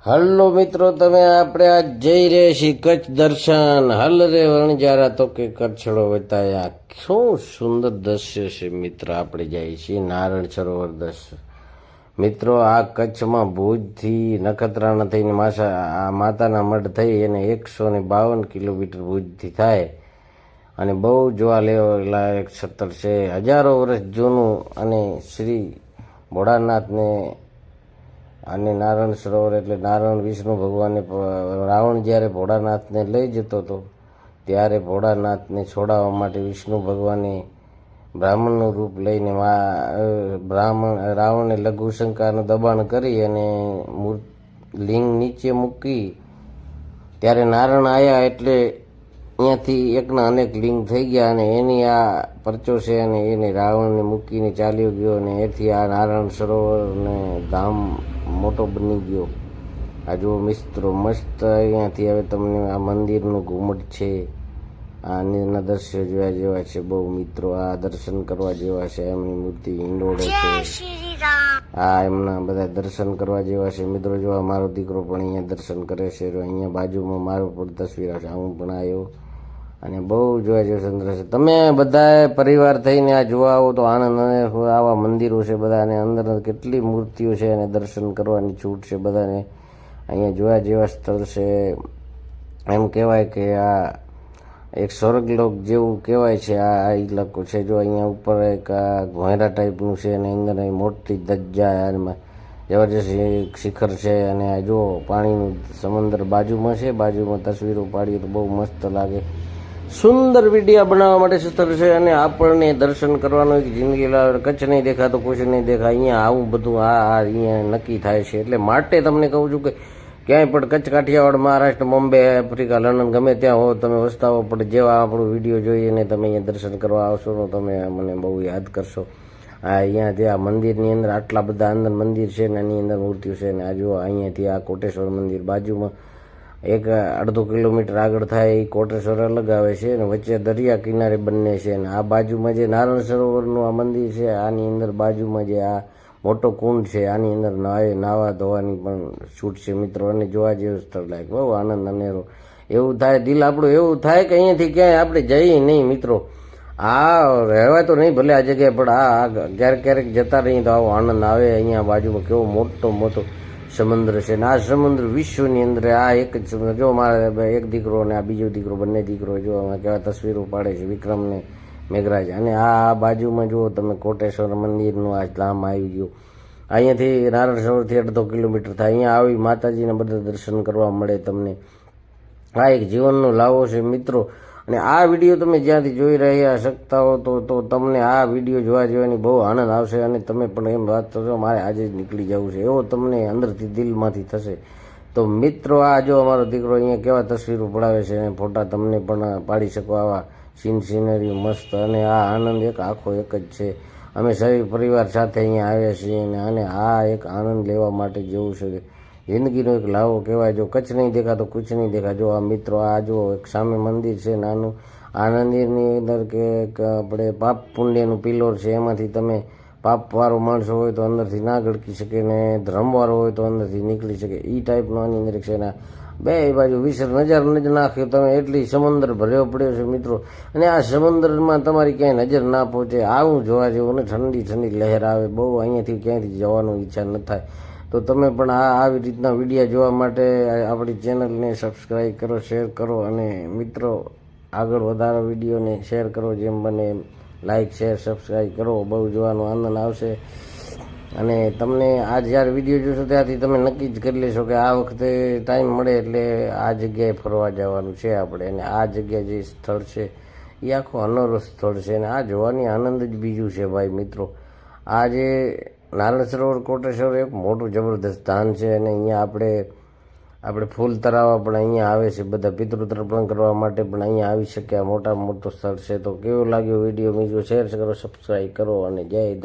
Hello મિત્રો, તમે આપણે આજ જઈ રહ્યા છીએ કચ્છ દર્શન. હલ રે વણજારા તો કે કચ્છડો બતાયા. શું સુંદર દ્રશ્ય છે મિત્ર. આપણે જઈએ છીએ નારણ સરોવર દર્શન. મિત્રો, આ કચ્છમાં ભુજથી નખત્રાણા થઈને માતાના મઢ થઈ અને 152 કિલોમીટર ભુજથી થાય અને બહુ જોવા લાયક સ્થળ છે. હજારો વર્ષ જૂનું અને શ્રી ભોળાનાથને અને નારાયણ સરોવર એટલે નારાયણ વિષ્ણુ ભગવાને રાવણ જ્યારે ભોળાનાથને લઈ જતો હતો ત્યારે ભોળાનાથને છોડાવવા માટે વિષ્ણુ ભગવાને બ્રાહ્મણનું રૂપ લઈને રાવણે લઘુશંકાનું દબાણ કરી અને લિંગ નીચે મૂકી ત્યારે નારાયણ આવ્યા એટલે અહીંયાથી એકના અનેક લિંગ થઈ ગયા અને એની આ પરચો છે અને એને રાવણને મૂકીને ચાલ્યો ગયો અને એથી આ નારાયણ સરોવરને ધામ મોટો બની ગયો. આ જુઓ મિત્રો, મસ્ત અહીંયાથી હવે તમને આ મંદિરનું ઘુમટ છે, આના દ્રશ્યો જોવા જેવા છે બહુ મિત્રો. આ દર્શન કરવા જેવા છે. એમની મૂર્તિ હિંડોળે છે. આ એમના બધા દર્શન કરવા જેવા છે મિત્રો. જો મારો દીકરો પણ અહીંયા દર્શન કરે છે. અહીંયા બાજુમાં મારો પણ તસવીર આવશે. હું પણ આવ્યો અને બહુ જોવા જેવું સુંદર છે. તમે બધા પરિવાર થઈને આ જોવા આવો તો આનંદ. આવા મંદિરો છે બધા અને અંદર કેટલી મૂર્તિઓ છે અને દર્શન કરવાની છૂટ છે બધાને. અહીંયા જોવા જેવા સ્થળ છે. એમ કહેવાય કે આ એક સ્વર્ગલોક જેવું કહેવાય છે આ ઇલાકો છે. જો અહીંયા ઉપર એક આ ઘોંયરા ટાઈપનું છે અને અંદર મોટી ધજા એમાં જબરજસ્ત શિખર છે અને આ જો પાણીનું સમંદર બાજુમાં છે. બાજુમાં તસવીરો પાડીએ તો બહુ મસ્ત લાગે. સુંદર વિડીયો બનાવવા માટે સ્થળ છે અને આપણને દર્શન કરવાનું એક જિંદગી લાવે. કચ્છ નહીં દેખાતો, કુછ નહીં દેખા. અહીંયા આવું બધું અહીંયા નક્કી થાય છે. એટલે માટે તમને કહું છું કે ક્યાંય પણ કચ્છ, કાઠિયાવાડ, મહારાષ્ટ્ર, બોમ્બે, આફ્રિકા, લંડન ગમે ત્યાં હો તમે વસતા હો, પણ જેવા આપણો વિડીયો જોઈને તમે અહીંયા દર્શન કરવા આવશો તો તમે મને બહુ યાદ કરશો. અહીંયાથી આ મંદિરની અંદર આટલા બધા અંદર મંદિર છે ને એની અંદર મૂર્તિઓ છે ને આ જુઓ અહીંયાથી આ કોટેશ્વર મંદિર બાજુમાં એક અડધો કિલોમીટર આગળ થાય એ કોટેશ્વર અલગ આવે છે અને વચ્ચે દરિયા કિનારે બંને છે. અને આ બાજુમાં જે નારાયણ સરોવરનું આ મંદિર છે આની અંદર બાજુમાં જે આ મોટો કુંડ છે આની અંદર નાવા ધોવાની પણ છૂટ છે મિત્રો. અને જોવા જેવું સ્થળ લાયક બહુ આનંદ અનેરો એવું થાય. દિલ આપણું એવું થાય કે અહીંયાથી ક્યાંય આપણે જઈએ નહીં મિત્રો. આ રહેવાય તો નહીં ભલે આ જગ્યાએ, પણ આ ક્યારેક ક્યારેક જતા રહીએ તો આવો આનંદ આવે. અહીંયા બાજુમાં કેવો મોટો સમુદ્ર છે ને આ સમુદ્ર વિશ્વની અંદર આ એક જ સમુદ્ર. જો મારા એક દીકરો અને આ બીજો દીકરો બંને દીકરો જો કેવા તસવીરો પાડે છે વિક્રમ ને મેઘરાજ. અને આ બાજુમાં જુઓ તમે કોટેશ્વર મંદિરનું આ ધામ આવી ગયું. અહીંયાથી નારાયણ સરોવરથી અડધો કિલોમીટર થાય. અહીંયા આવી માતાજીના બધા દર્શન કરવા મળે તમને. આ એક જીવનનો લાવો છે મિત્રો. અને આ વિડીયો તમે જ્યાંથી જોઈ રહ્યા શકતા હો તો તમને આ વિડીયો જોવા જવાની બહુ આનંદ આવશે અને તમે પણ એમ વાત કરશો મારે આજે જ નીકળી જવું છે એવો તમને અંદરથી દિલમાંથી થશે. તો મિત્રો, આ જો અમારો દીકરો અહીંયા કેવા તસવીરો પડાવે છે અને ફોટા તમને પણ પાડી શકો. આવા સીનરી મસ્ત અને આ આનંદ એક આખો એક જ છે. અમે સૌ પરિવાર સાથે અહીંયા આવ્યા છીએ અને આ એક આનંદ લેવા માટે જેવું છે. જિંદગીનો એક લાવો કહેવાય. જો કચ્છ નહીં દેખા તો કુછ નહીં દેખા. જો આ મિત્રો આ જો એક સામે મંદિર છે નાનું. આ મંદિરની અંદર કે આપણે પાપ પુણ્યનું પિલોર છે. એમાંથી તમે પાપવાળો માણસો હોય તો અંદરથી ના ગળકી શકે ને ધર્મવાળો હોય તો અંદરથી નીકળી શકે. એ ટાઈપનો આની અંદર છે ને બે બાજુ વિસર નજર નાખ્યો તમે એટલી સમુદ્ર ભર્યો પડ્યો છે મિત્રો. અને આ સમુદ્રમાં તમારી ક્યાંય નજર ના પહોંચે આવું જોવા જેવું ને ઠંડી લહેર આવે બહુ. અહીંયાથી ક્યાંયથી જવાનું ઈચ્છા ન થાય. તો તમે પણ આવી રીતના વિડીયો જોવા માટે આપણી ચેનલને સબસ્ક્રાઈબ કરો, શેર કરો અને મિત્રો આગળ વધારો વિડીયોને શેર કરો જેમ બને એમ. લાઈક, શેર, સબસ્ક્રાઈબ કરો. બહુ જોવાનો આનંદ આવશે. અને તમને આ જ્યારે વિડીયો જોશો ત્યાંથી તમે નક્કી જ કરી લેશો કે આ વખતે ટાઈમ મળે એટલે આ જગ્યાએ ફરવા જવાનું છે આપણે. અને આ જગ્યા જે સ્થળ છે એ આખો અનોરો સ્થળ છે અને આ જોવાની આનંદ જ બીજું છે ભાઈ મિત્રો. આ જે નારાયણ સરોવર કોટેશ્વર એક મોટું જબરદસ્ત ધામ છે અને અહીંયા આપણે ફૂલ તરાવવા પણ અહીંયા આવે છે. બધા પિતૃ તર્પણ કરવા માટે પણ અહીંયા આવી શકે. આ મોટું સ્થળ છે. તો કેવો લાગ્યો વિડીયો મિત્રો? શેર કરો, સબસ્ક્રાઈબ કરો અને જય ધન્યવાદ.